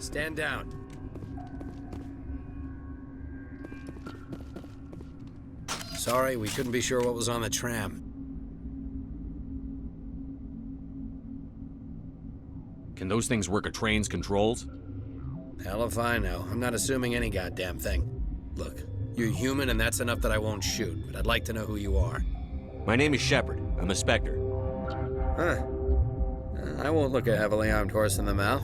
Stand down. Sorry, we couldn't be sure what was on the tram. Can those things work a train's controls? Hell if I know. I'm not assuming any goddamn thing. Look, you're human and that's enough that I won't shoot, but I'd like to know who you are. My name is Shepard. I'm a Spectre. Huh. I won't look a heavily armed horse in the mouth.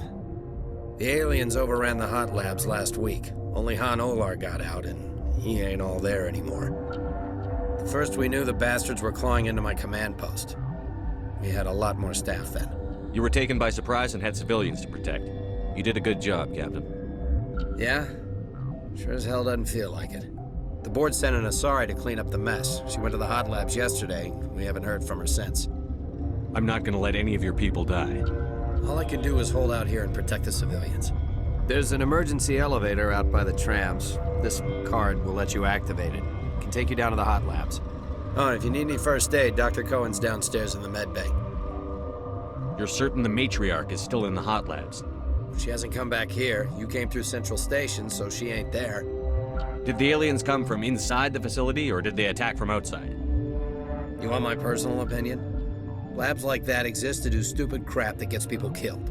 The aliens overran the hot labs last week. Only Han Olar got out, and he ain't all there anymore. The first we knew, the bastards were clawing into my command post. We had a lot more staff then. You were taken by surprise and had civilians to protect. You did a good job, Captain. Yeah? Sure as hell doesn't feel like it. The board sent an Asari to clean up the mess. She went to the hot labs yesterday. We haven't heard from her since. I'm not gonna let any of your people die. All I can do is hold out here and protect the civilians. There's an emergency elevator out by the trams. This card will let you activate it. It can take you down to the hot labs. Oh, and if you need any first aid, Dr. Cohen's downstairs in the med bay. You're certain the matriarch is still in the hot labs? She hasn't come back here. You came through Central Station, so she ain't there. Did the aliens come from inside the facility, or did they attack from outside? You want my personal opinion? Labs like that exist to do stupid crap that gets people killed.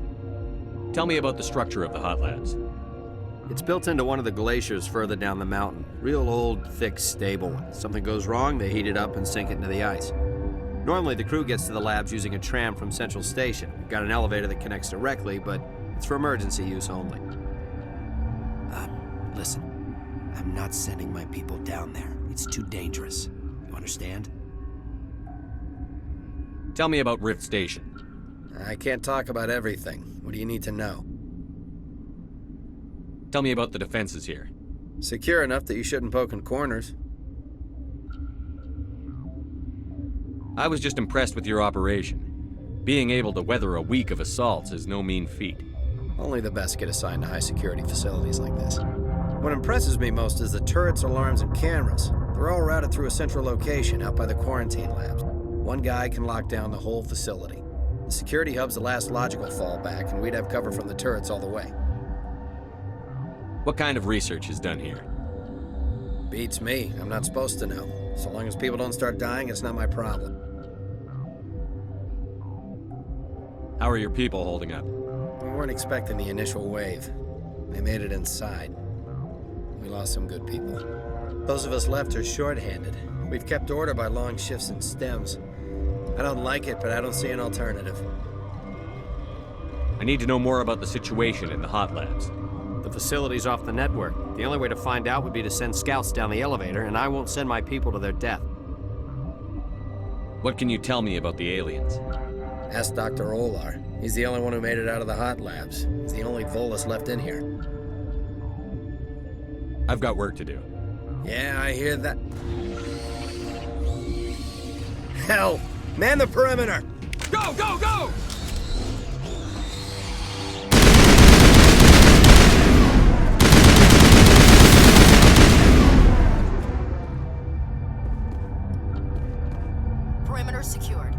Tell me about the structure of the hot labs. It's built into one of the glaciers further down the mountain. Real old, thick, stable one. Something goes wrong, they heat it up and sink it into the ice. Normally, the crew gets to the labs using a tram from Central Station. We've got an elevator that connects directly, but it's for emergency use only. Listen. I'm not sending my people down there. It's too dangerous. You understand? Tell me about Rift Station. I can't talk about everything. What do you need to know? Tell me about the defenses here. Secure enough that you shouldn't poke in corners. I was just impressed with your operation. Being able to weather a week of assaults is no mean feat. Only the best get assigned to high-security facilities like this. What impresses me most is the turrets, alarms, and cameras. They're all routed through a central location out by the quarantine labs. One guy can lock down the whole facility. The security hub's the last logical fallback, and we'd have cover from the turrets all the way. What kind of research is done here? Beats me. I'm not supposed to know. So long as people don't start dying, it's not my problem. How are your people holding up? We weren't expecting the initial wave. They made it inside. We lost some good people. Those of us left are short-handed. We've kept order by long shifts and stems. I don't like it, but I don't see an alternative. I need to know more about the situation in the hot labs. The facility's off the network. The only way to find out would be to send scouts down the elevator, and I won't send my people to their death. What can you tell me about the aliens? Ask Dr. Olar. He's the only one who made it out of the hot labs. He's the only Volus left in here. I've got work to do. Yeah, I hear that. Hell! Man the perimeter! Go, go, go! Perimeter secured.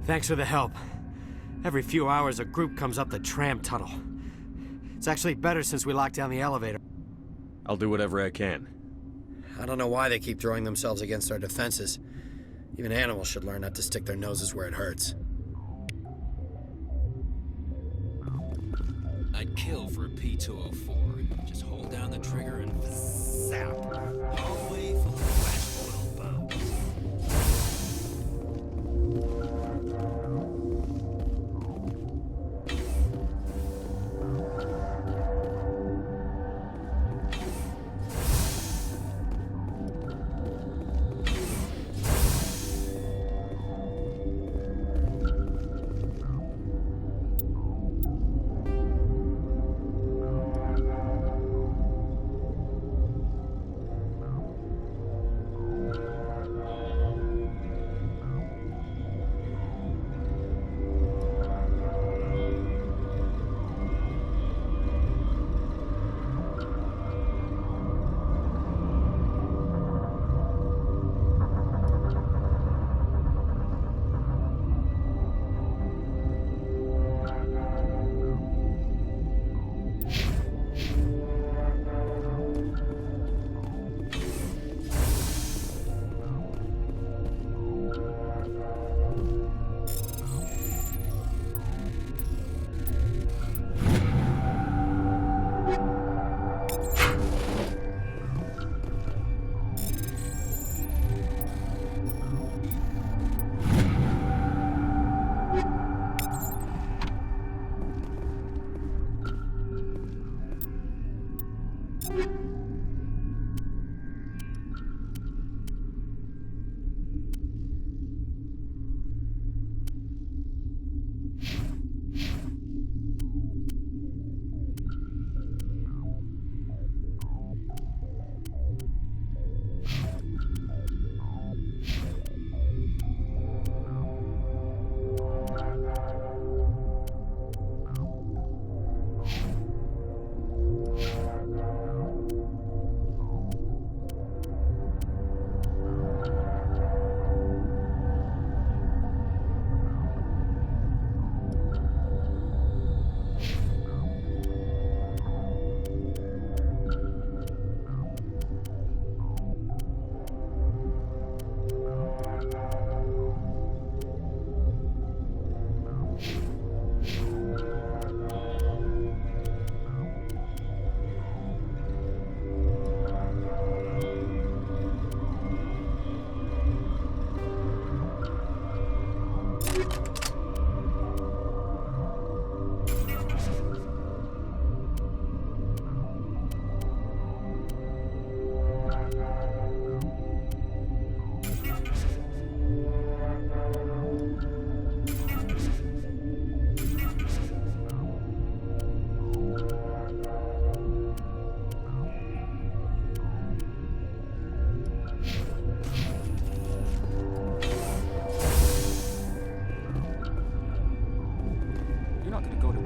Thanks for the help. Every few hours, a group comes up the tram tunnel. It's actually better since we locked down the elevator. I'll do whatever I can. I don't know why they keep throwing themselves against our defenses. Even animals should learn not to stick their noses where it hurts. I'd kill for a P-204. Just hold down the trigger and zap. All the way for the last little boat.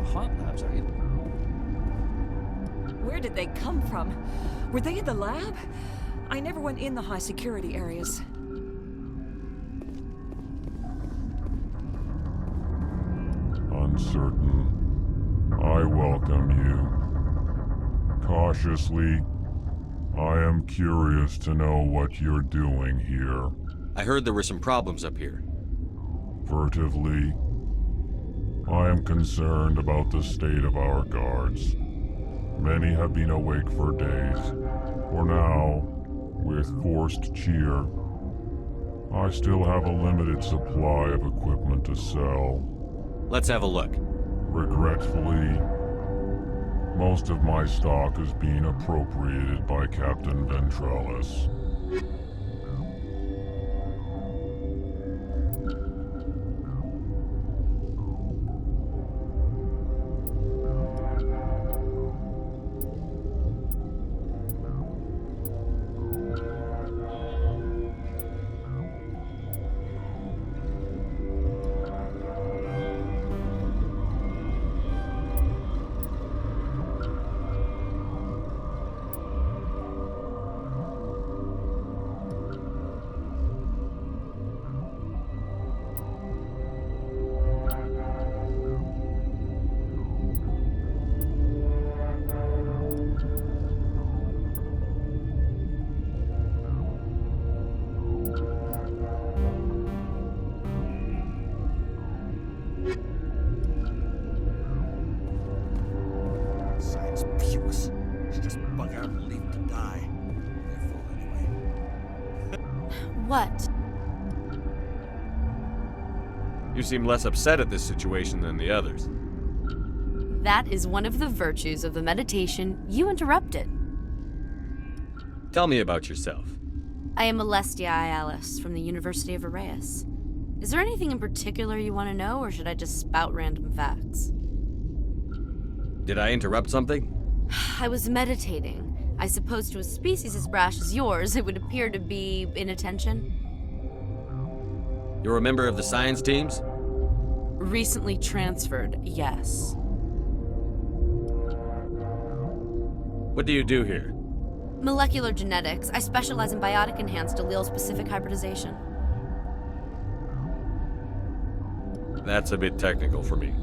hot labs, are you? Where did they come from? Were they in the lab? I never went in the high security areas. Uncertain. I welcome you. Cautiously, I am curious to know what you're doing here. I heard there were some problems up here. Furtively, I am concerned about the state of our guards. Many have been awake for days. For now, with forced cheer, I still have a limited supply of equipment to sell. Let's have a look. Regretfully, most of my stock is being appropriated by Captain Ventralis. Science pukes. Should just bug out and leave him to die. Their fault anyway. What? You seem less upset at this situation than the others. That is one of the virtues of the meditation you interrupted. Tell me about yourself. I am Celestia Ialis from the University of Arraeus. Is there anything in particular you want to know, or should I just spout random facts? Did I interrupt something? I was meditating. I suppose to a species as brash as yours, it would appear to be inattention. You're a member of the science teams? Recently transferred, yes. What do you do here? Molecular genetics. I specialize in biotic-enhanced allele-specific hybridization. That's a bit technical for me.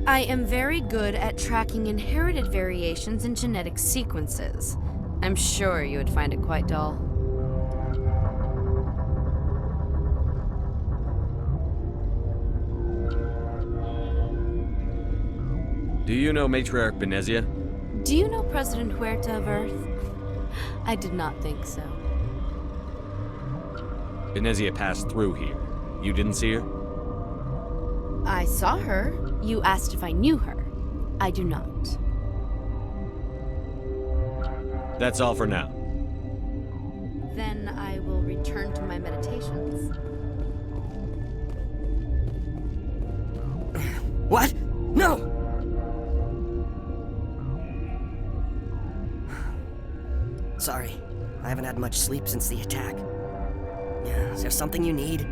I am very good at tracking inherited variations in genetic sequences. I'm sure you would find it quite dull. Do you know matriarch Benezia? Do you know President Huerta of Earth? I did not think so. Benezia passed through here. You didn't see her? I saw her. You asked if I knew her. I do not. That's all for now. Then I will return to my meditations. What? No! Sorry, I haven't had much sleep since the attack. Is there something you need?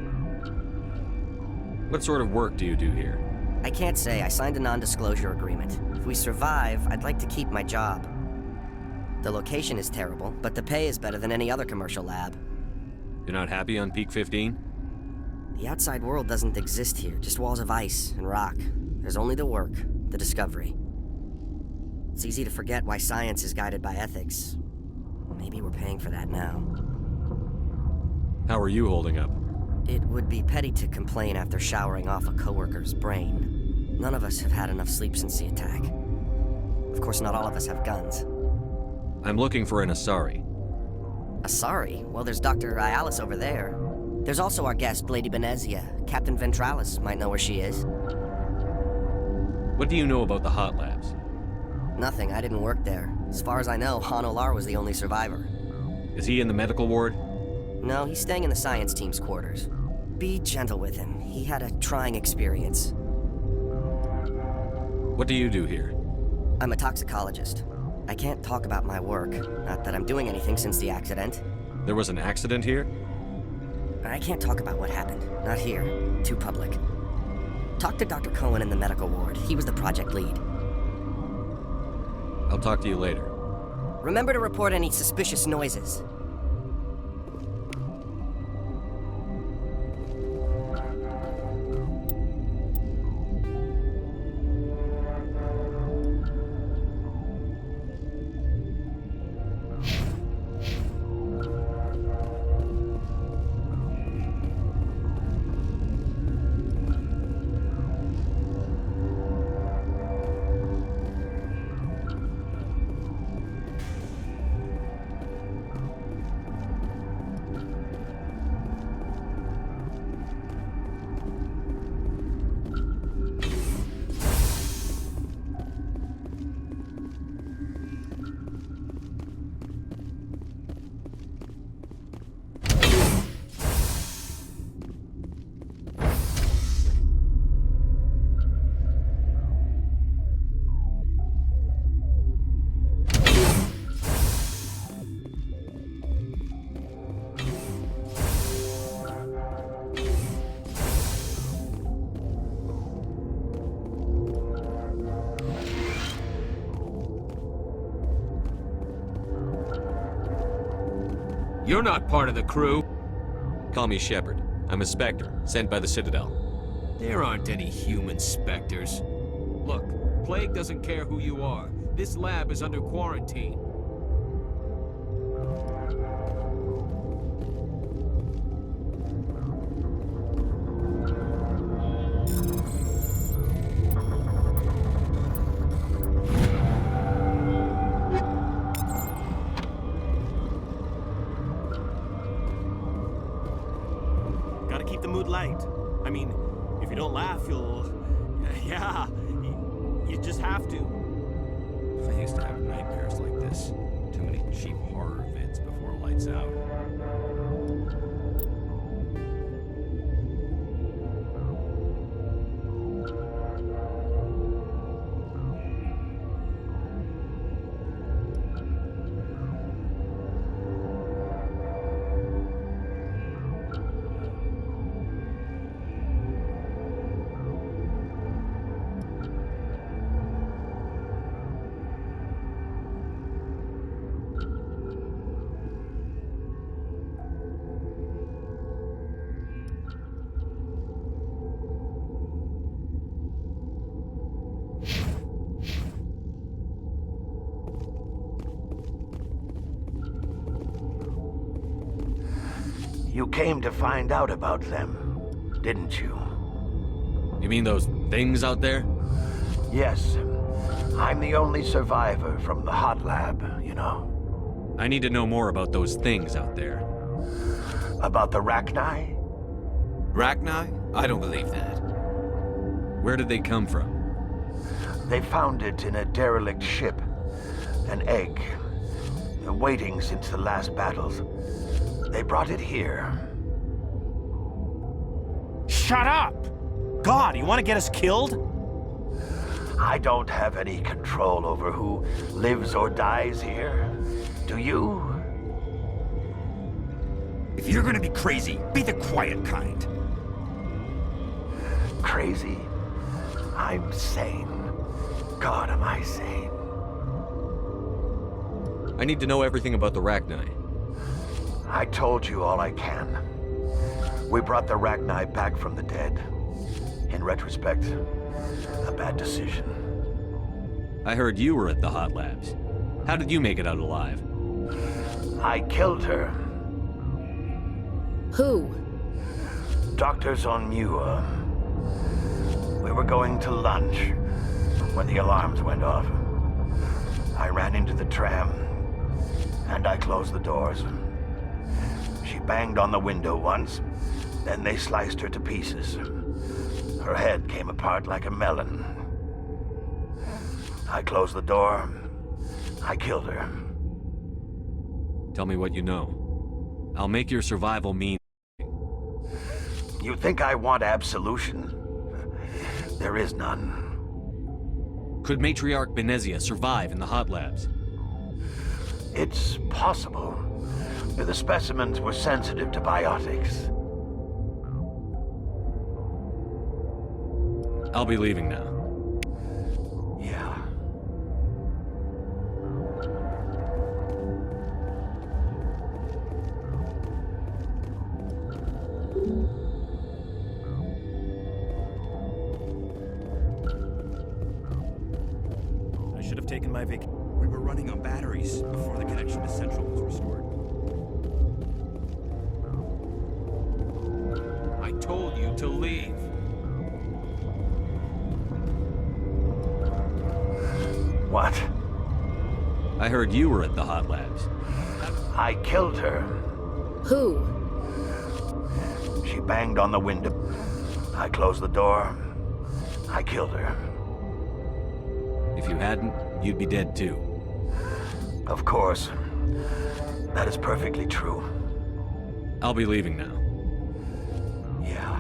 What sort of work do you do here? I can't say. I signed a non-disclosure agreement. If we survive, I'd like to keep my job. The location is terrible, but the pay is better than any other commercial lab. You're not happy on Peak 15? The outside world doesn't exist here, just walls of ice and rock. There's only the work, the discovery. It's easy to forget why science is guided by ethics. Maybe we're paying for that now. How are you holding up? It would be petty to complain after showering off a coworker's brain. None of us have had enough sleep since the attack. Of course, not all of us have guns. I'm looking for an Asari. Asari? Well, there's Dr. Ialis over there. There's also our guest, Lady Benezia. Captain Ventralis might know where she is. What do you know about the hot labs? Nothing, I didn't work there. As far as I know, Han Olar was the only survivor. Is he in the medical ward? No, he's staying in the science team's quarters. Be gentle with him. He had a trying experience. What do you do here? I'm a toxicologist. I can't talk about my work. Not that I'm doing anything since the accident. There was an accident here? I can't talk about what happened. Not here. Too public. Talk to Dr. Cohen in the medical ward. He was the project lead. I'll talk to you later. Remember to report any suspicious noises. You're not part of the crew. Call me Shepard. I'm a Spectre, sent by the Citadel. There aren't any human specters. Look, Plague doesn't care who you are. This lab is under quarantine. Gotta keep the mood light. I mean, if you don't laugh, you'll... Yeah, you just have to. I used to have nightmares like this. Too many cheap horror vids before lights out. You came to find out about them, didn't you? You mean those things out there? Yes. I'm the only survivor from the hot lab, you know. I need to know more about those things out there. About the Rachni? Rachni? I don't believe that. Where did they come from? They found it in a derelict ship. An egg. Waiting since the last battles. They brought it here. Shut up! God, you want to get us killed? I don't have any control over who lives or dies here. Do you? If you're gonna be crazy, be the quiet kind. Crazy? I'm sane. God, am I sane? I need to know everything about the Rachni. I told you all I can. We brought the Rachni back from the dead. In retrospect, a bad decision. I heard you were at the hot labs. How did you make it out alive? I killed her. Who? Doctors on Muir. We were going to lunch when the alarms went off. I ran into the tram, and I closed the doors. She banged on the window once, then they sliced her to pieces. Her head came apart like a melon. I closed the door. I killed her. Tell me what you know. I'll make your survival mean. You think I want absolution? There is none. Could matriarch Benezia survive in the hot labs? It's possible. The specimens were sensitive to biotics. I'll be leaving now. Yeah. I should have taken my vac. We were running on batteries before the connection to Central was restored. I told you to leave. What? I heard you were at the hot labs. I killed her. Who? She banged on the window. I closed the door. I killed her. If you hadn't, you'd be dead too. Of course. That is perfectly true. I'll be leaving now. Yeah.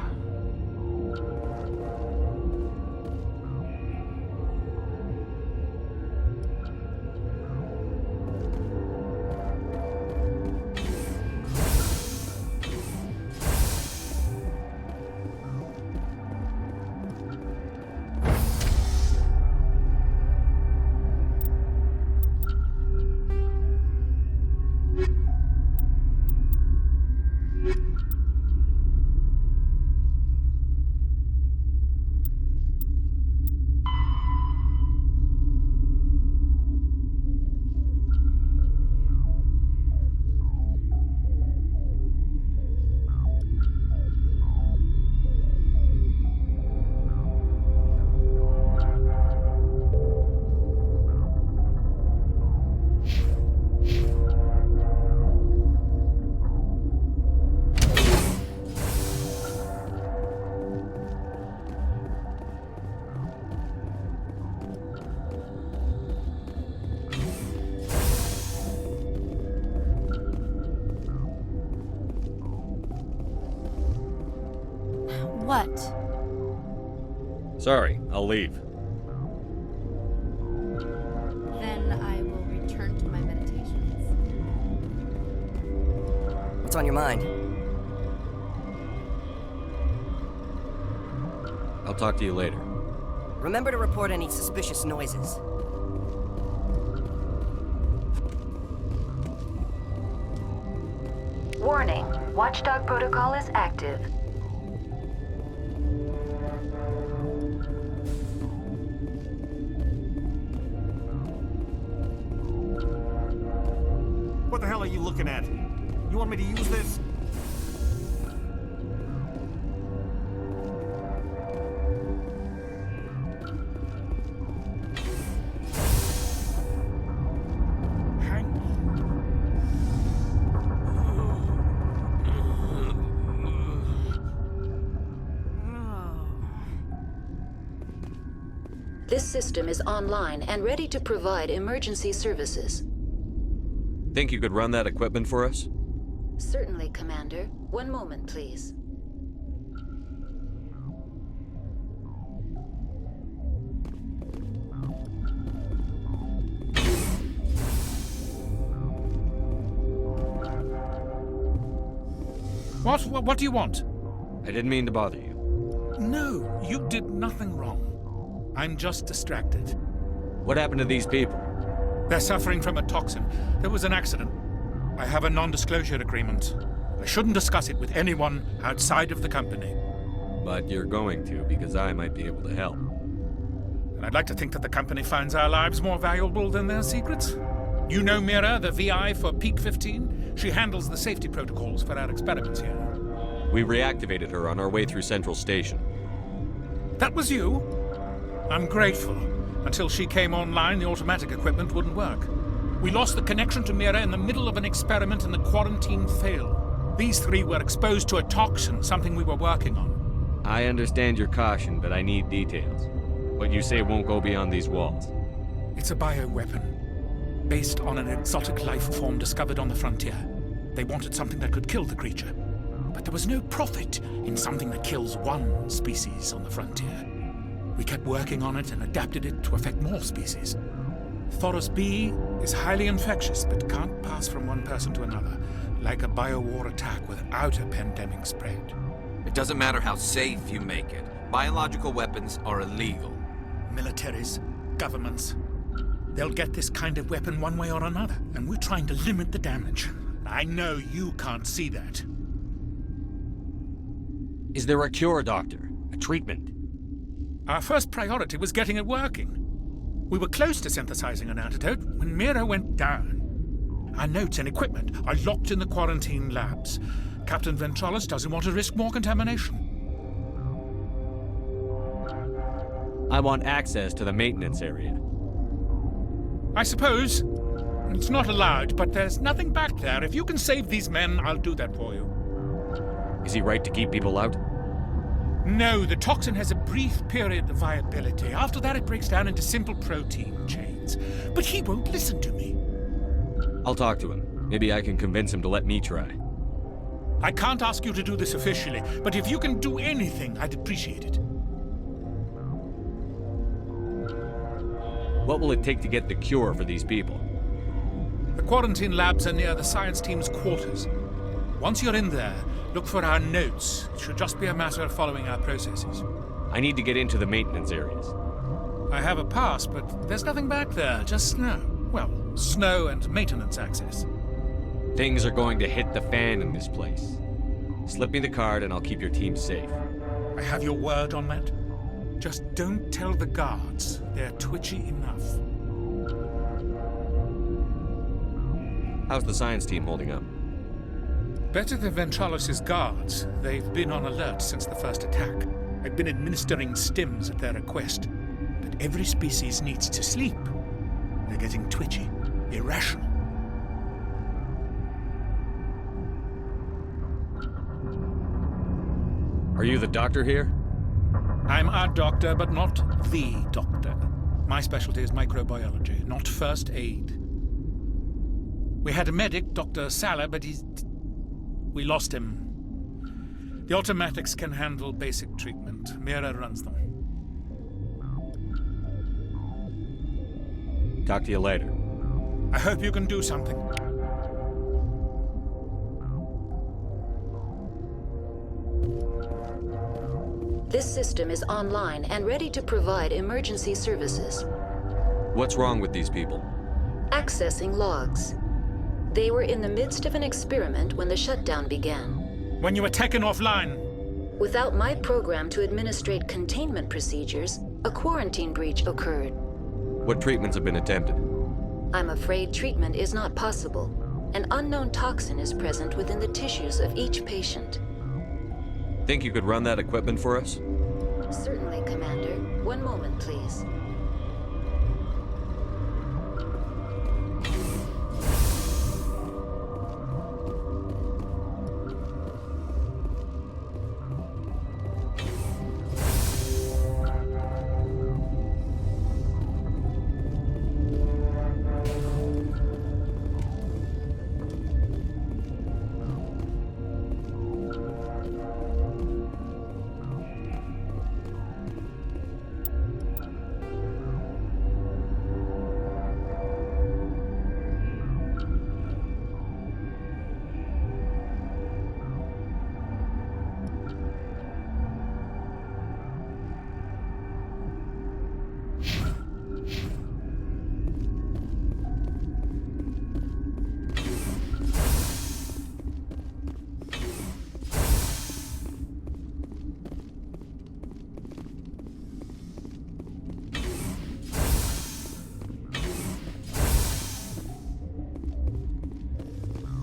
What? Sorry, I'll leave. Then I will return to my meditations. What's on your mind? I'll talk to you later. Remember to report any suspicious noises. Warning, Watchdog protocol is active. What the hell are you looking at? You want me to use this? Hang This system is online and ready to provide emergency services. Think you could run that equipment for us? Certainly, Commander. One moment, please. What do you want? I didn't mean to bother you. No, you did nothing wrong. I'm just distracted. What happened to these people? They're suffering from a toxin. There was an accident. I have a non-disclosure agreement. I shouldn't discuss it with anyone outside of the company. But you're going to, because I might be able to help. And I'd like to think that the company finds our lives more valuable than their secrets. You know Mira, the VI for Peak 15? She handles the safety protocols for our experiments here. We reactivated her on our way through Central Station. That was you? I'm grateful. Until she came online, the automatic equipment wouldn't work. We lost the connection to Mira in the middle of an experiment and the quarantine failed. These three were exposed to a toxin, something we were working on. I understand your caution, but I need details. What you say won't go beyond these walls. It's a bioweapon, based on an exotic life form discovered on the frontier. They wanted something that could kill the creature. But there was no profit in something that kills one species on the frontier. We kept working on it and adapted it to affect more species. Thoros B is highly infectious, but can't pass from one person to another, like a biowar attack without a pandemic spread. It doesn't matter how safe you make it. Biological weapons are illegal. Militaries, governments, they'll get this kind of weapon one way or another, and we're trying to limit the damage. I know you can't see that. Is there a cure, Doctor? A treatment? Our first priority was getting it working. We were close to synthesizing an antidote when Mira went down. Our notes and equipment are locked in the quarantine labs. Captain Ventralis doesn't want to risk more contamination. I want access to the maintenance area. I suppose. It's not allowed, but there's nothing back there. If you can save these men, I'll do that for you. Is he right to keep people out? No, the toxin has a brief period of viability. After that, it breaks down into simple protein chains. But he won't listen to me. I'll talk to him. Maybe I can convince him to let me try. I can't ask you to do this officially, but if you can do anything, I'd appreciate it. What will it take to get the cure for these people? The quarantine labs are near the science team's quarters. Once you're in there, look for our notes. It should just be a matter of following our processes. I need to get into the maintenance areas. I have a pass, but there's nothing back there, just snow. Well, snow and maintenance access. Things are going to hit the fan in this place. Slip me the card and I'll keep your team safe. I have your word on that. Just don't tell the guards. They're twitchy enough. How's the science team holding up? Better than Ventralis' guards. They've been on alert since the first attack. I've been administering stims at their request. But every species needs to sleep. They're getting twitchy, irrational. Are you the doctor here? I'm a doctor, but not the doctor. My specialty is microbiology, not first aid. We had a medic, Dr. Salah, but we lost him. The automatics can handle basic treatment. Mira runs them. Talk to you later. I hope you can do something. This system is online and ready to provide emergency services. What's wrong with these people? Accessing logs. They were in the midst of an experiment when the shutdown began. When you were taken offline. Without my program to administrate containment procedures, a quarantine breach occurred. What treatments have been attempted? I'm afraid treatment is not possible. An unknown toxin is present within the tissues of each patient. Think you could run that equipment for us? Certainly, Commander. One moment, please.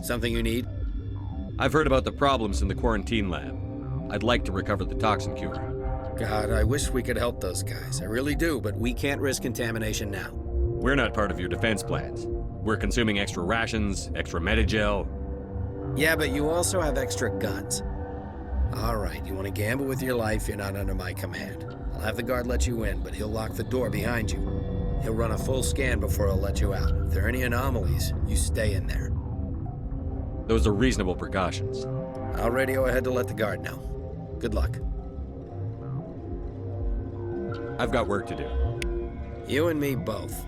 Something you need? I've heard about the problems in the quarantine lab. I'd like to recover the toxin cure. God, I wish we could help those guys. I really do, but we can't risk contamination now. We're not part of your defense plans. We're consuming extra rations, extra Medigel. Yeah, but you also have extra guns. All right, you want to gamble with your life, you're not under my command. I'll have the guard let you in, but he'll lock the door behind you. He'll run a full scan before he'll let you out. If there are any anomalies, you stay in there. Those are reasonable precautions. I'll radio ahead to let the guard know. Good luck. I've got work to do. You and me both.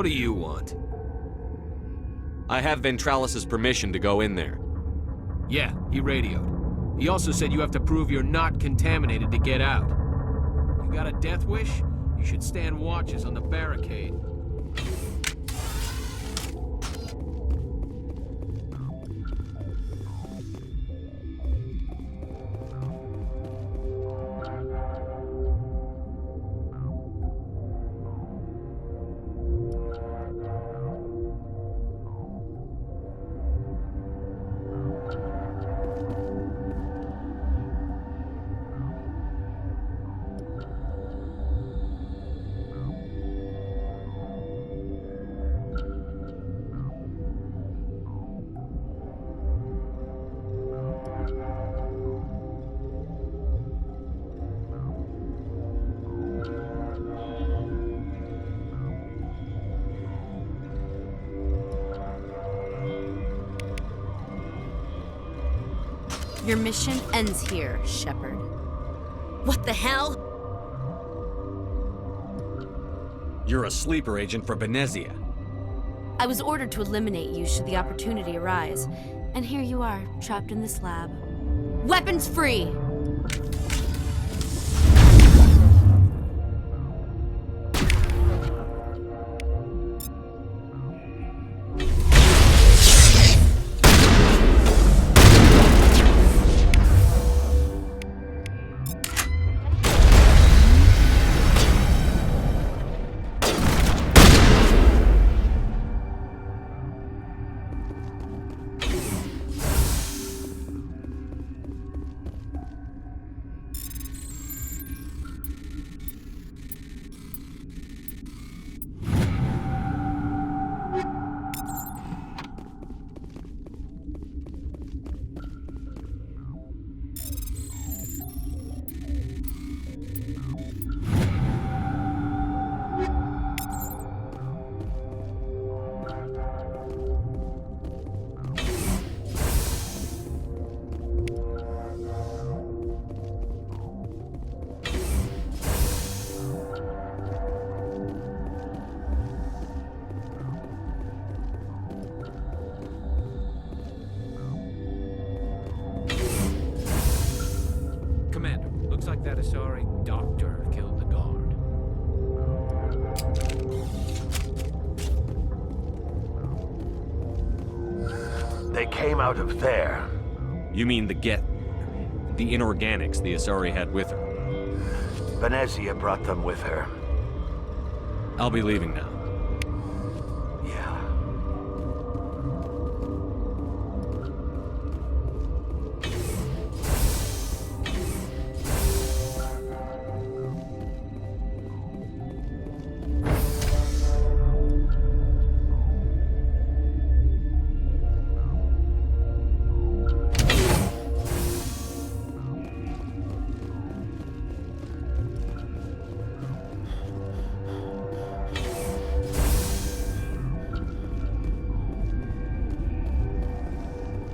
What do you want? I have Ventralis's permission to go in there. Yeah, he radioed. He also said you have to prove you're not contaminated to get out. You got a death wish? You should stand watches on the barricade. Your mission ends here, Shepard. What the hell? You're a sleeper agent for Benezia. I was ordered to eliminate you should the opportunity arise. And here you are, trapped in this lab. Weapons free! Looks like that Asari doctor killed the guard. They came out of there. You mean the inorganics the Asari had with her? Benezia brought them with her. I'll be leaving now. Yeah.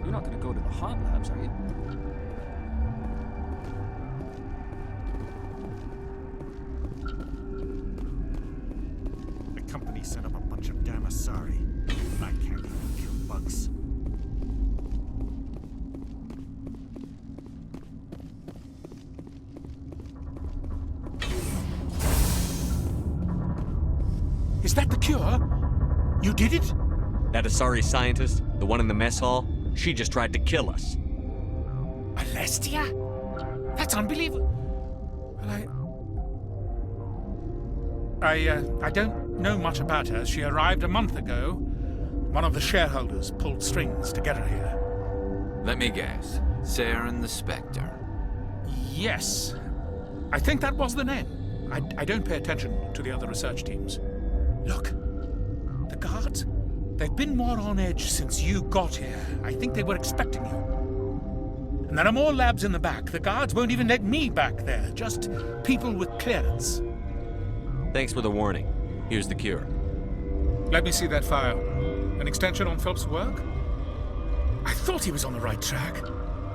You're not going to go to the hot labs, are you? The company sent up a bunch of damn Asari. I can't even kill bugs. Is that the cure? You did it? That Asari scientist, the one in the mess hall, she just tried to kill us. Alestia? That's unbelievable. Well, I don't know much about her. She arrived a month ago. One of the shareholders pulled strings to get her here. Let me guess. Saren the Spectre. Yes. I think that was the name. I don't pay attention to the other research teams. Look, the guards, they've been more on edge since you got here. I think they were expecting you. And there are more labs in the back. The guards won't even let me back there. Just people with clearance. Thanks for the warning. Here's the cure. Let me see that file. An extension on Phelps' work? I thought he was on the right track.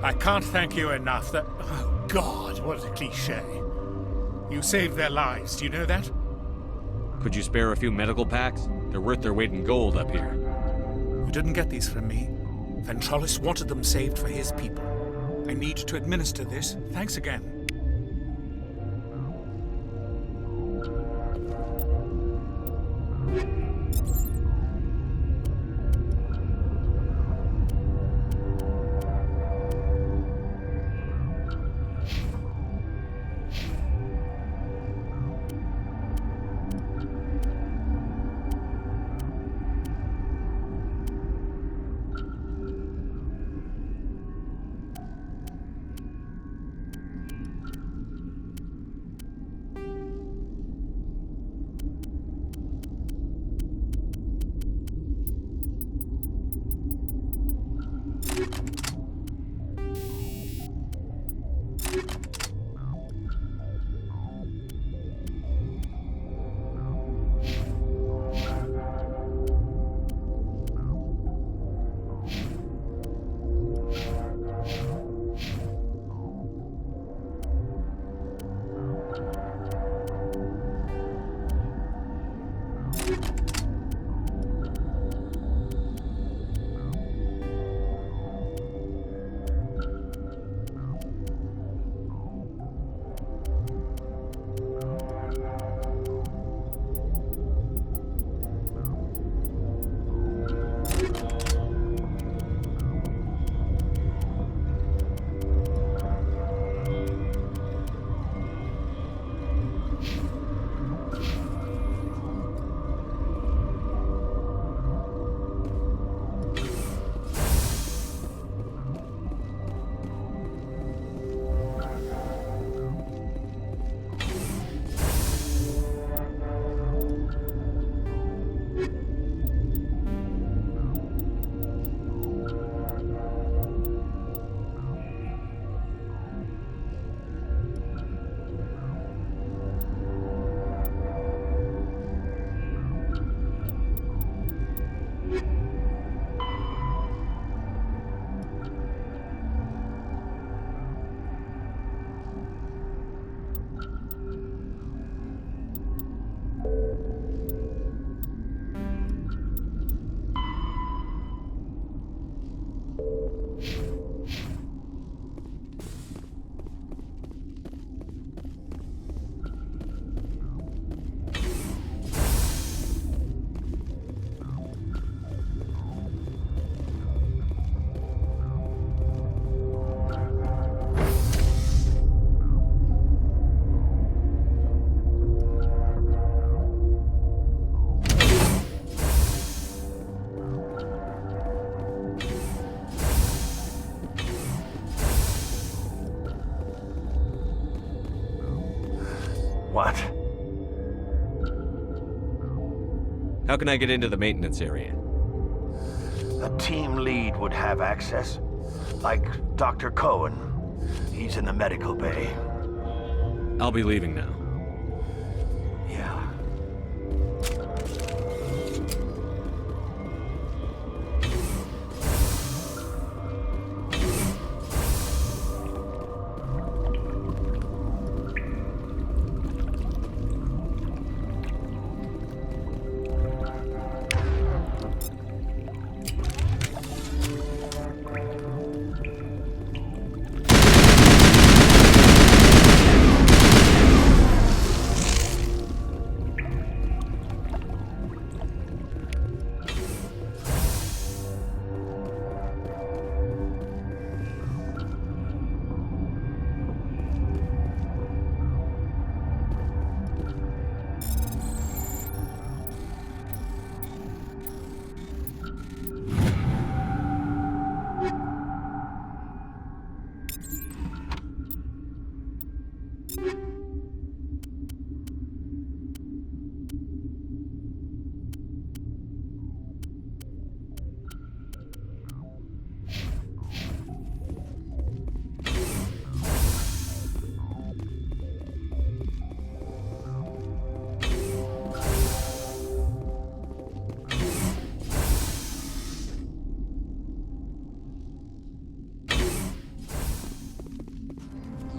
I can't thank you enough. Oh, God, what a cliché. You saved their lives, do you know that? Could you spare a few medical packs? They're worth their weight in gold up here. You didn't get these from me. Ventralis wanted them saved for his people. I need to administer this. Thanks again. What? How can I get into the maintenance area? A team lead would have access. Like Dr. Cohen. He's in the medical bay. I'll be leaving now. Yeah.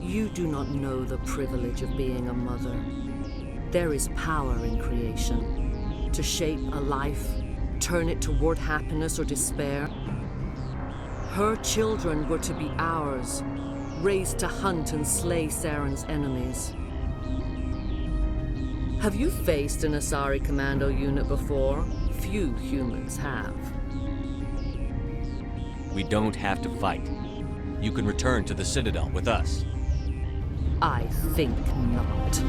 You do not know the privilege of being a mother. There is power in creation. to shape a life, turn it toward happiness or despair. Her children were to be ours, raised to hunt and slay Saren's enemies. Have you faced an Asari commando unit before? Few humans have. We don't have to fight. You can return to the Citadel with us. I think not.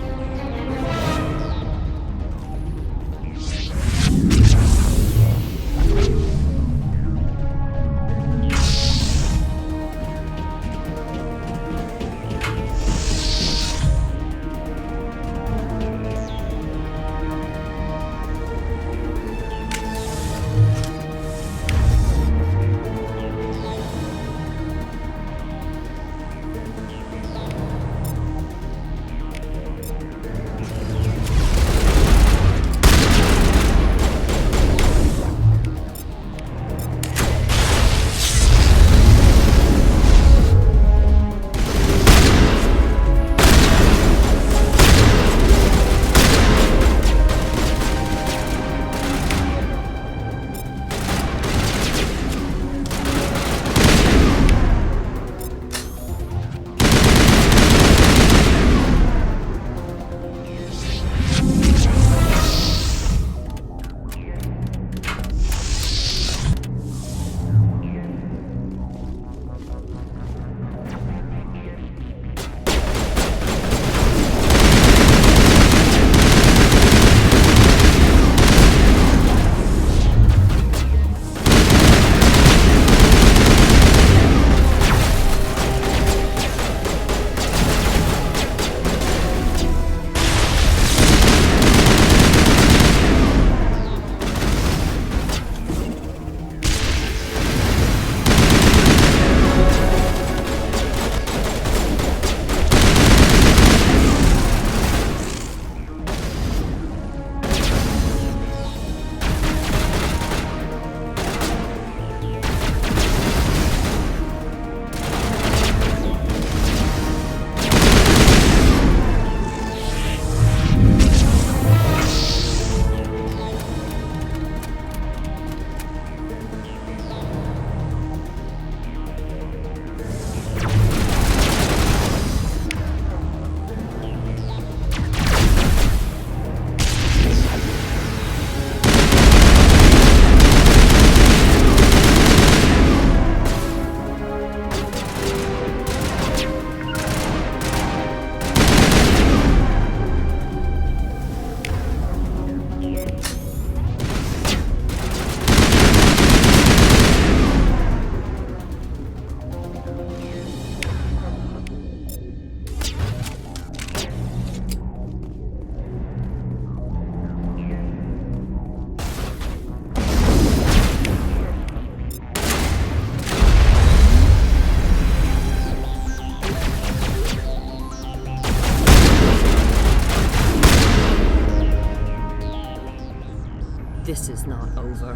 This is not over.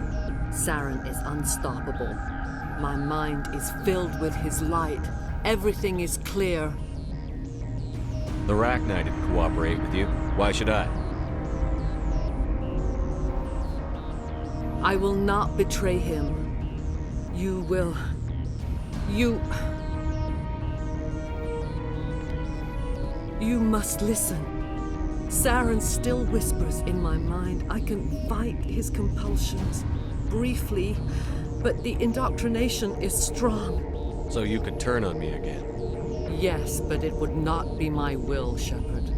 Saren is unstoppable. My mind is filled with his light. Everything is clear. The Rachni didn't cooperate with you. Why should I? I will not betray him. You will... You must listen. Saren still whispers in my mind. I can fight his compulsions, briefly, but the indoctrination is strong. So you could turn on me again? Yes, but it would not be my will, Shepard.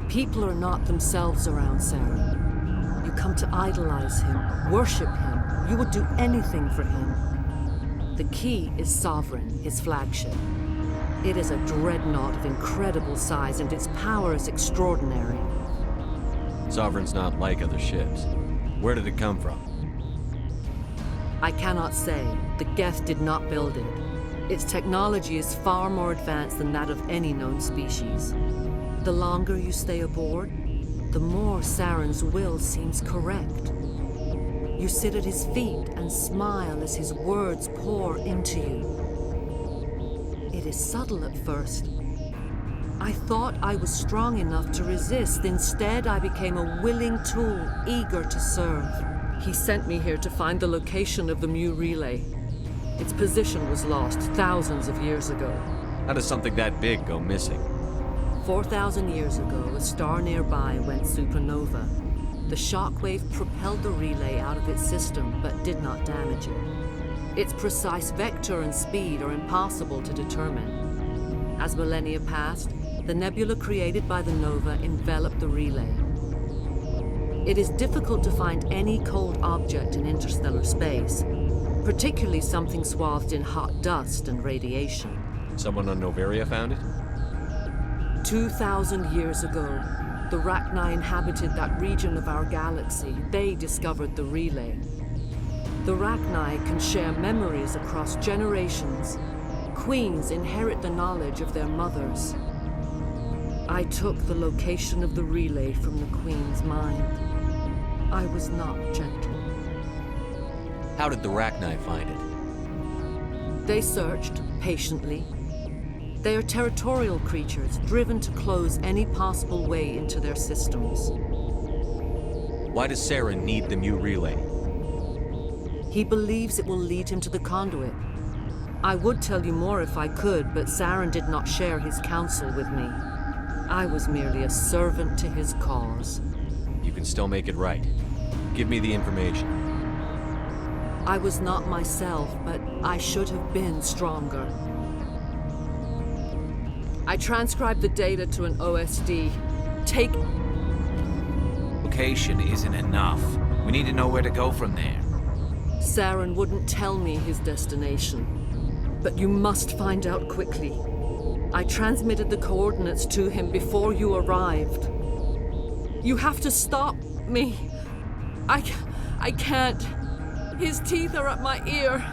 People are not themselves around Saren. You come to idolize him, worship him. You would do anything for him. The key is Sovereign, his flagship. It is a dreadnought of incredible size, and its power is extraordinary. Sovereign's not like other ships. Where did it come from? I cannot say. The Geth did not build it. Its technology is far more advanced than that of any known species. The longer you stay aboard, the more Saren's will seems correct. You sit at his feet and smile as his words pour into you. It is subtle at first, I thought I was strong enough to resist. Instead, I became a willing tool, eager to serve. He sent me here to find the location of the Mu relay. Its position was lost thousands of years ago. How does something that big go missing? 4,000 years ago, a star nearby went supernova. The shockwave propelled the relay out of its system, but did not damage it. Its precise vector and speed are impossible to determine. As millennia passed, the nebula created by the nova enveloped the relay. It is difficult to find any cold object in interstellar space, particularly something swathed in hot dust and radiation. Someone on Noveria found it? 2,000 years ago, the Rachni inhabited that region of our galaxy. They discovered the relay. The Rachni can share memories across generations. Queens inherit the knowledge of their mothers. I took the location of the relay from the Queen's mind. I was not gentle. How did the Rachni find it? They searched patiently. They are territorial creatures, driven to close any possible way into their systems. Why does Saren need the Mu relay? He believes it will lead him to the conduit. I would tell you more if I could, but Saren did not share his counsel with me. I was merely a servant to his cause. You can still make it right. Give me the information. I was not myself, but I should have been stronger. I transcribed the data to an OSD. Take... Location isn't enough. We need to know where to go from there. Saren wouldn't tell me his destination. But you must find out quickly. I transmitted the coordinates to him before you arrived. You have to stop me. I can't. His teeth are at my ear.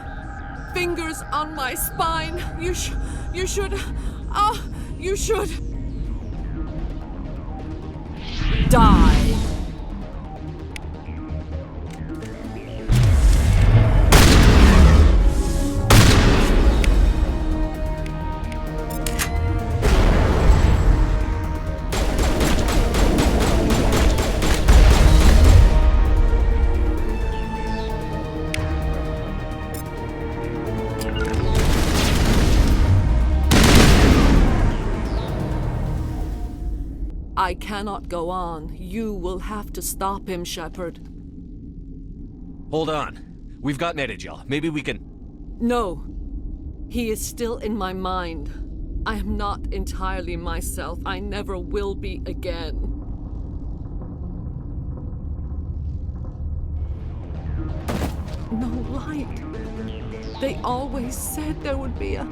Fingers on my spine. You should... Oh, you should... die. I cannot go on. You will have to stop him, Shepard. Hold on. We've got Benezia. Maybe we can... No. He is still in my mind. I am not entirely myself. I never will be again. No light. They always said there would be a...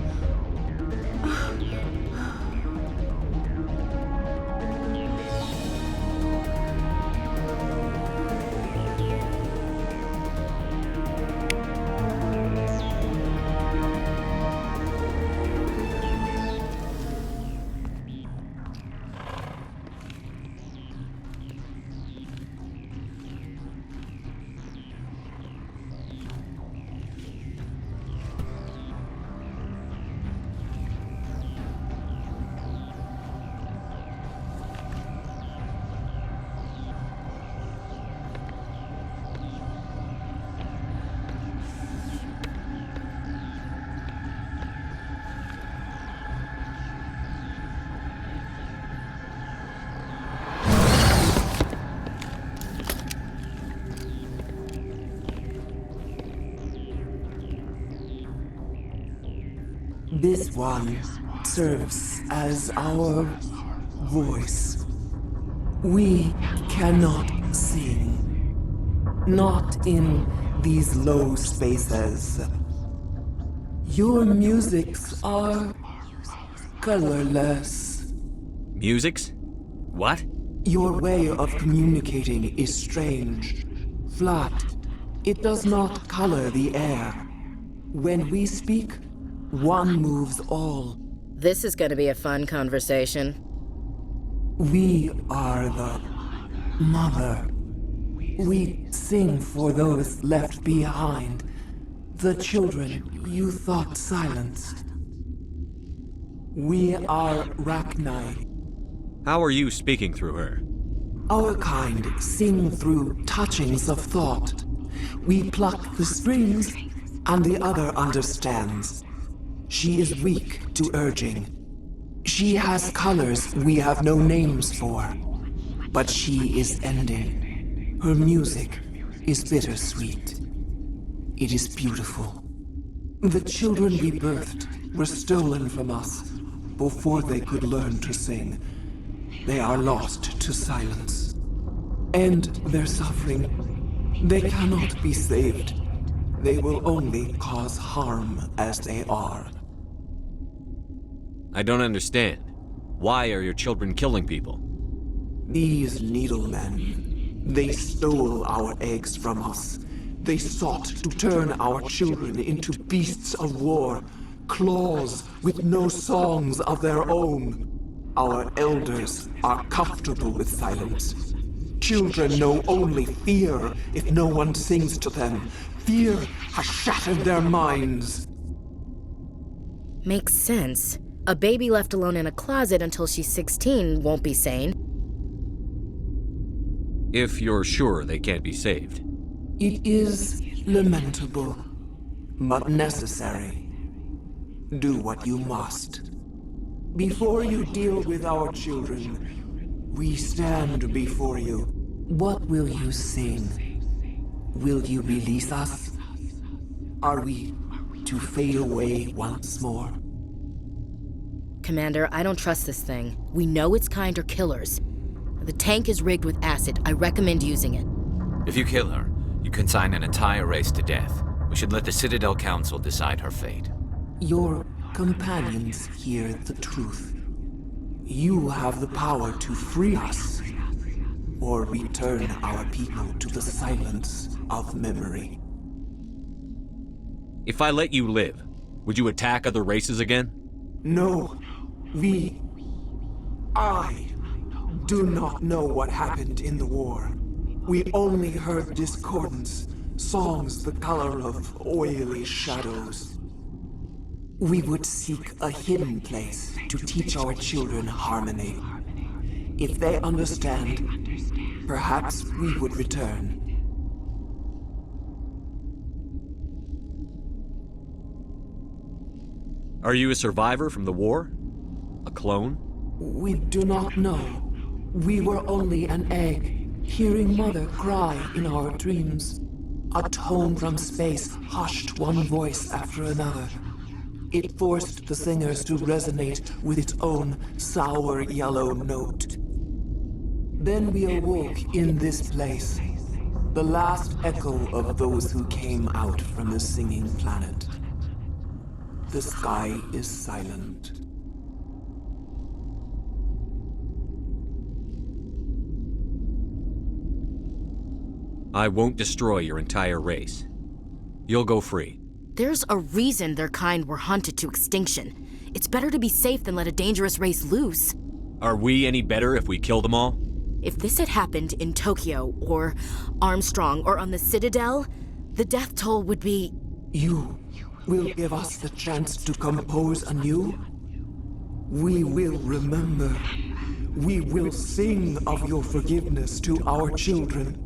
This one serves as our voice. We cannot sing. Not in these low spaces. Your musics are colorless. Musics? What? Your way of communicating is strange. Flat. It does not color the air. When we speak, one moves all. This is going to be a fun conversation. We are the mother. We sing for those left behind. The children you thought silenced. We are Rachni. How are you speaking through her? Our kind sing through touchings of thought. We pluck the strings, and the other understands. She is weak to urging. She has colors we have no names for. But she is ending. Her music is bittersweet. It is beautiful. The children we birthed were stolen from us before they could learn to sing. They are lost to silence. And their suffering, they cannot be saved. They will only cause harm as they are. I don't understand. Why are your children killing people? These needlemen, they stole our eggs from us. They sought to turn our children into beasts of war, claws with no songs of their own. Our elders are comfortable with silence. Children know only fear if no one sings to them. Fear has shattered their minds. Makes sense. A baby left alone in a closet until she's 16 won't be sane. If you're sure they can't be saved. It is lamentable, but necessary. Do what you must. Before you deal with our children, we stand before you. What will you sing? Will you release us? Are we to fade away once more? Commander, I don't trust this thing. We know its kind are killers. The tank is rigged with acid. I recommend using it. If you kill her, you consign an entire race to death. We should let the Citadel Council decide her fate. Your companions hear the truth. You have the power to free us, or return our people to the silence of memory. If I let you live, would you attack other races again? No, I do not know what happened in the war. We only heard discordance, songs the color of oily shadows. We would seek a hidden place to teach our children harmony. If they understand, perhaps we would return. Are you a survivor from the war? A clone? We do not know. We were only an egg, hearing Mother cry in our dreams. A tone from space hushed one voice after another. It forced the singers to resonate with its own sour yellow note. Then we awoke in this place, the last echo of those who came out from the singing planet. The sky is silent. I won't destroy your entire race. You'll go free. There's a reason their kind were hunted to extinction. It's better to be safe than let a dangerous race loose. Are we any better if we kill them all? If this had happened in Tokyo, or Armstrong, or on the Citadel, the death toll would be... You will give us the chance to compose anew? We will remember. We will sing of your forgiveness to our children.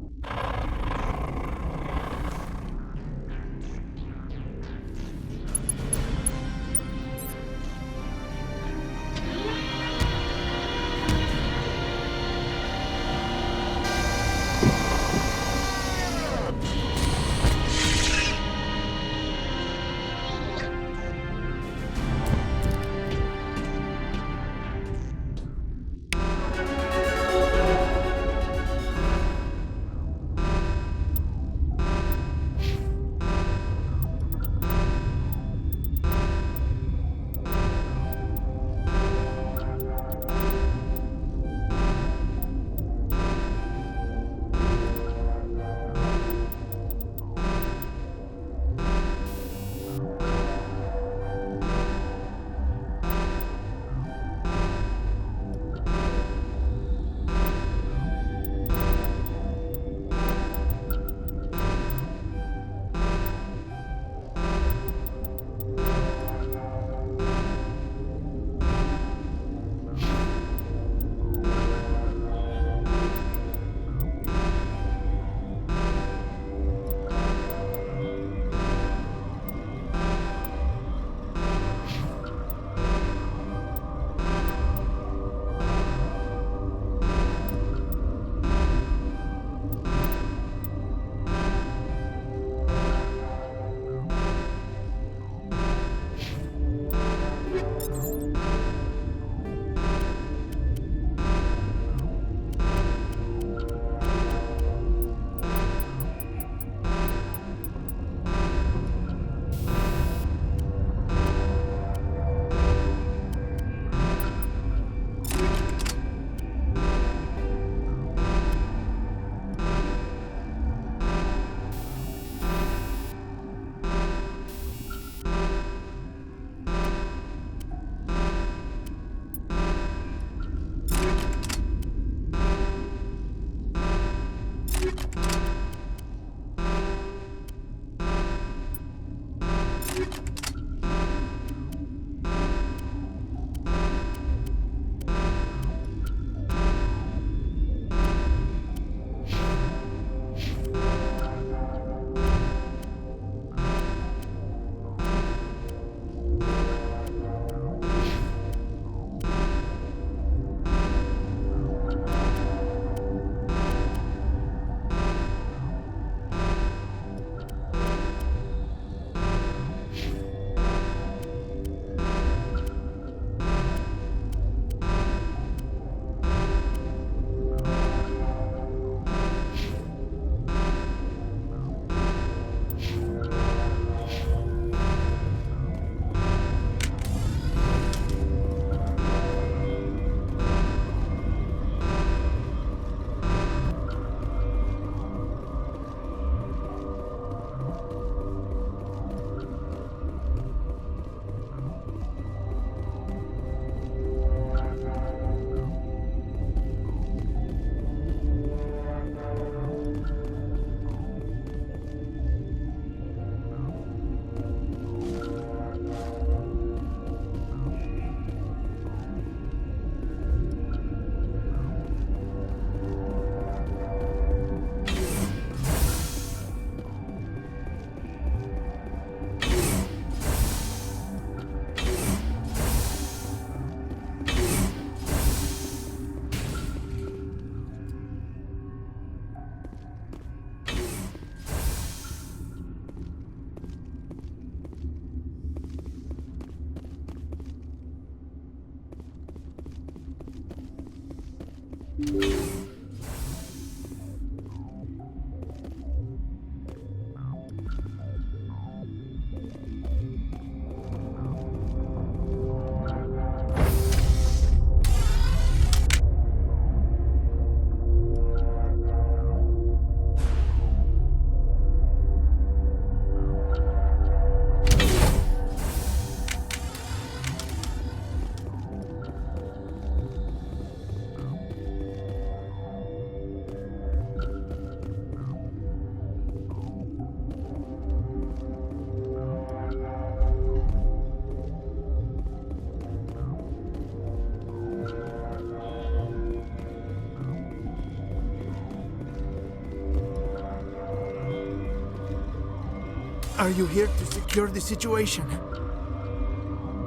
Are you here to secure the situation?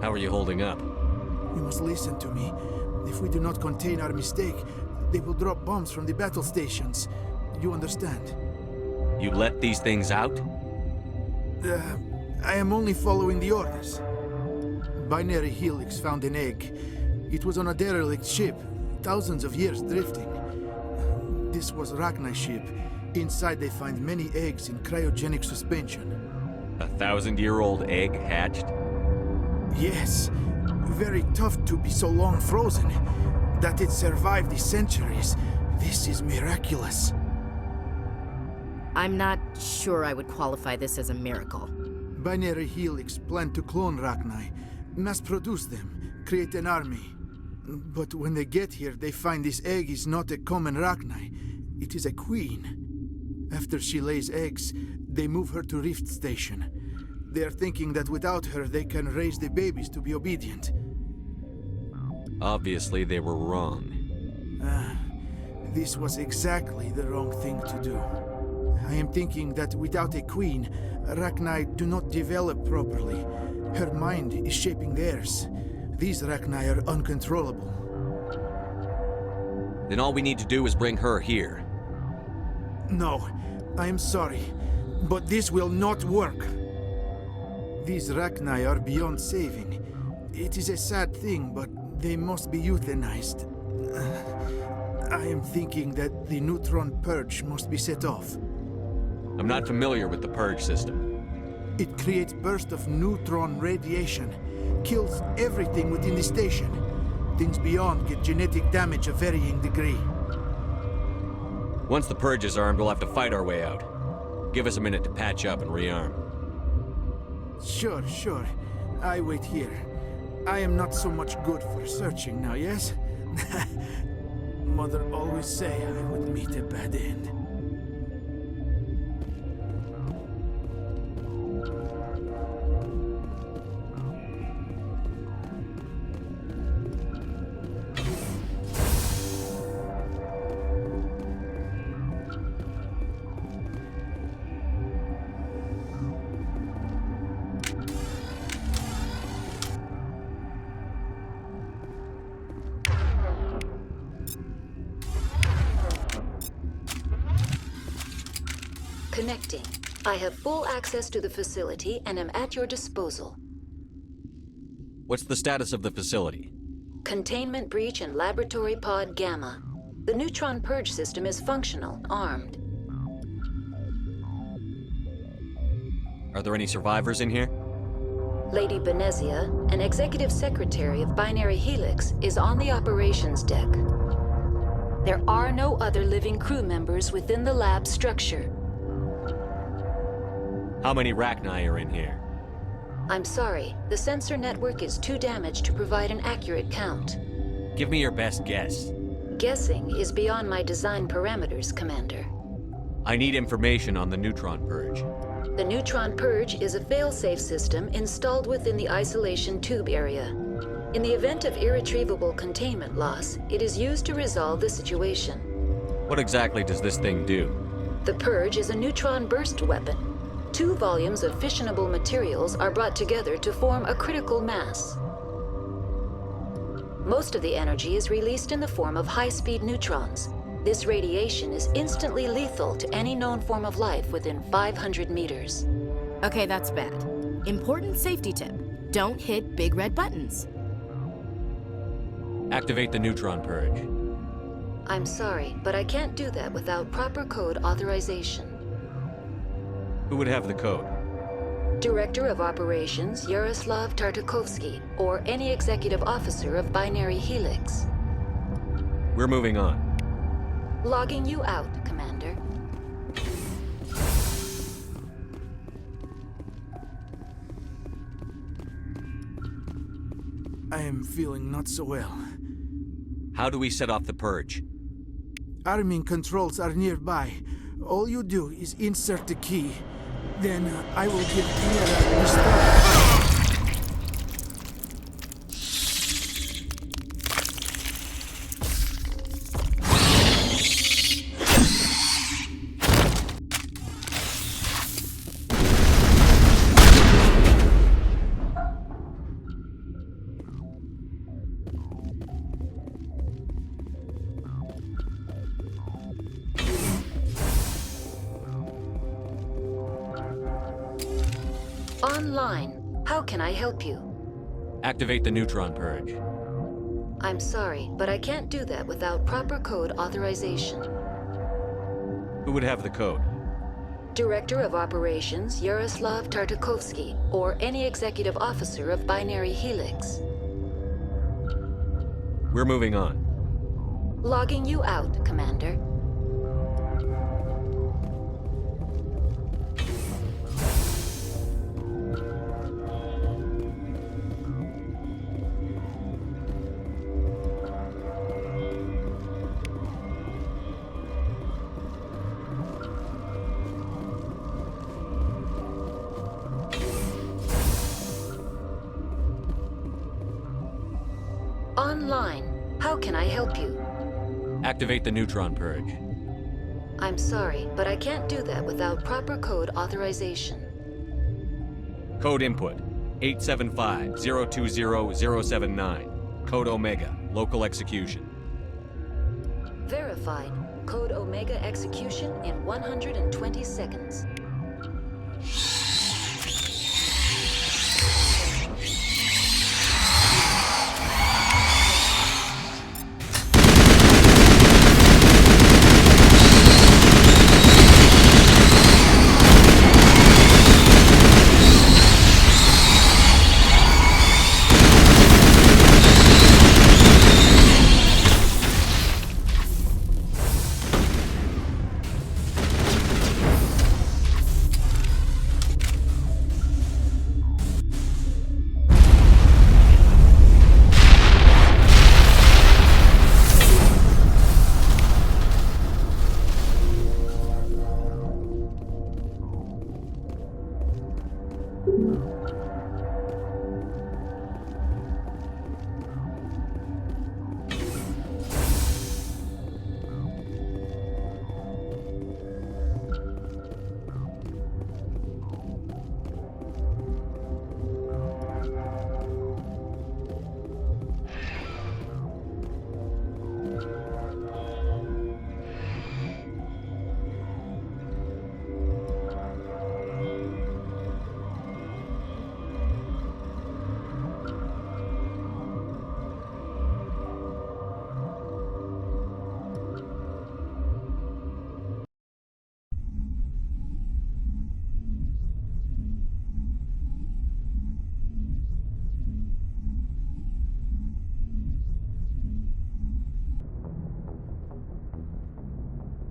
How are you holding up? You must listen to me. If we do not contain our mistake, they will drop bombs from the battle stations. You understand? You let these things out? I am only following the orders. Binary Helix found an egg. It was on a derelict ship, thousands of years drifting. This was Rachni's ship. Inside they find many eggs in cryogenic suspension. A 1,000-year-old egg hatched? Yes. Very tough to be so long frozen. That it survived the centuries. This is miraculous. I'm not sure I would qualify this as a miracle. Binary Helix planned to clone Rachni, mass-produce them, create an army. But when they get here, they find this egg is not a common Rachni. It is a queen. After she lays eggs, they move her to Rift Station. They are thinking that without her, they can raise the babies to be obedient. Obviously, they were wrong. This was exactly the wrong thing to do. I am thinking that without a queen, Rachni do not develop properly. Her mind is shaping theirs. These Rachni are uncontrollable. Then all we need to do is bring her here. No, I am sorry, but this will not work. These Rachni are beyond saving. It is a sad thing, but they must be euthanized. I am thinking that the neutron purge must be set off. I'm not familiar with the purge system. It creates bursts of neutron radiation, kills everything within the station. Things beyond get genetic damage of varying degree. Once the purge is armed, we'll have to fight our way out. Give us a minute to patch up and rearm. Sure. I wait here. I am not so much good for searching now, yes? Mother always say I would meet a bad end. Connecting. I have full access to the facility and am at your disposal. What's the status of the facility? Containment breach in Laboratory Pod Gamma. The neutron purge system is functional, armed. Are there any survivors in here? Lady Benezia, an executive secretary of Binary Helix, is on the operations deck. There are no other living crew members within the lab structure. How many Rachni are in here? I'm sorry, the sensor network is too damaged to provide an accurate count. Give me your best guess. Guessing is beyond my design parameters, Commander. I need information on the neutron purge. The neutron purge is a fail-safe system installed within the isolation tube area. In the event of irretrievable containment loss, it is used to resolve the situation. What exactly does this thing do? The purge is a neutron burst weapon. 2 volumes of fissionable materials are brought together to form a critical mass. Most of the energy is released in the form of high-speed neutrons. This radiation is instantly lethal to any known form of life within 500 meters. Okay, that's bad. Important safety tip. Don't hit big red buttons. Activate the neutron purge. I'm sorry, but I can't do that without proper code authorization. Who would have the code? Director of Operations Yaroslav Tartakovsky, or any executive officer of Binary Helix. We're moving on. Logging you out, Commander. I am feeling not so well. How do we set off the purge? Arming controls are nearby. All you do is insert the key. Then I will give Kira the start. Online. How can I help you? Activate the neutron purge. I'm sorry, but I can't do that without proper code authorization. Who would have the code? Director of Operations Yaroslav Tartakovsky, or any executive officer of Binary Helix. We're moving on. Logging you out, Commander. Online. How can I help you? Activate the neutron purge. I'm sorry, but I can't do that without proper code authorization. Code input 875-020-079. Code Omega. Local execution. Verified. Code Omega execution in 120 seconds.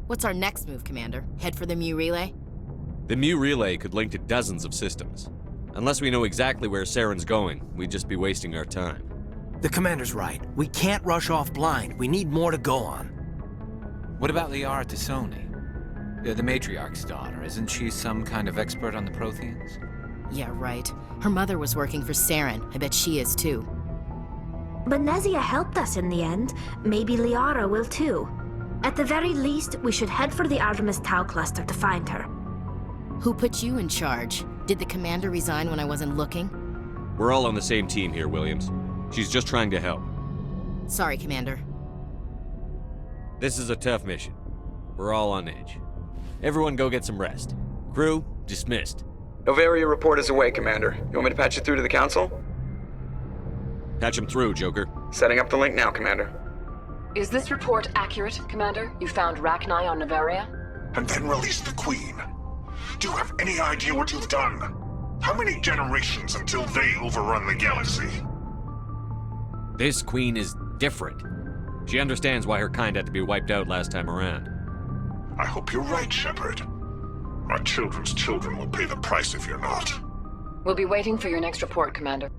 What's our next move, Commander? Head for the Mu Relay? The Mu Relay could link to dozens of systems. Unless we know exactly where Saren's going, we'd just be wasting our time. The Commander's right. We can't rush off blind. We need more to go on. What about Liara Tassoni? The matriarch's daughter. Isn't she some kind of expert on the Protheans? Yeah, right. Her mother was working for Saren. I bet she is too. Benezia helped us in the end. Maybe Liara will too. At the very least, we should head for the Artemis Tau cluster to find her. Who put you in charge? Did the commander resign when I wasn't looking? We're all on the same team here, Williams. She's just trying to help. Sorry, Commander. This is a tough mission. We're all on edge. Everyone go get some rest. Crew, dismissed. Novaria report is away, Commander. You want me to patch it through to the Council? Patch him through, Joker. Setting up the link now, Commander. Is this report accurate, Commander? You found Rachni on Nevaria? And then released the Queen. Do you have any idea what you've done? How many generations until they overrun the galaxy? This Queen is different. She understands why her kind had to be wiped out last time around. I hope you're right, Shepard. Our children's children will pay the price if you're not. We'll be waiting for your next report, Commander.